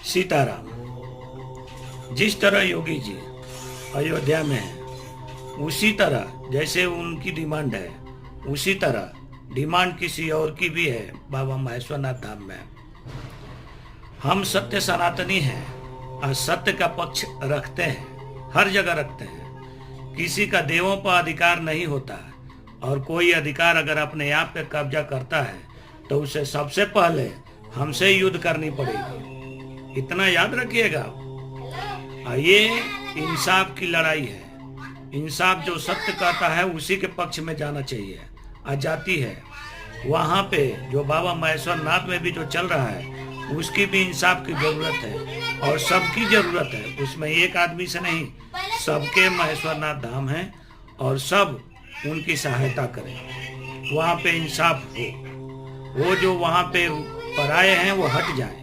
सीताराम। जिस तरह योगी जी अयोध्या में है, उसी तरह जैसे उनकी डिमांड है, उसी तरह डिमांड किसी और की भी है बाबा महेश्वरनाथ धाम में। हम सत्य सनातनी हैं और सत्य का पक्ष रखते हैं, हर जगह रखते हैं। किसी का देवों पर अधिकार नहीं होता, और कोई अधिकार अगर अपने आप पे कब्जा करता है तो उसे सबसे पहले हमसे युद्ध करनी पड़ेगी। इतना याद रखिएगा। ये इंसाफ की लड़ाई है। इंसाफ जो सत्य कहता है उसी के पक्ष में जाना चाहिए। आजाती है वहाँ पे जो बाबा महेश्वरनाथ में भी जो चल रहा है, उसकी भी इंसाफ की जरूरत है और सबकी जरूरत है। उसमें एक आदमी से नहीं, सबके महेश्वरनाथ धाम है और सब उनकी सहायता करें। वहाँ पे इंसाफ हो, वो जो वहाँ पे पराये हैं वो हट जाए।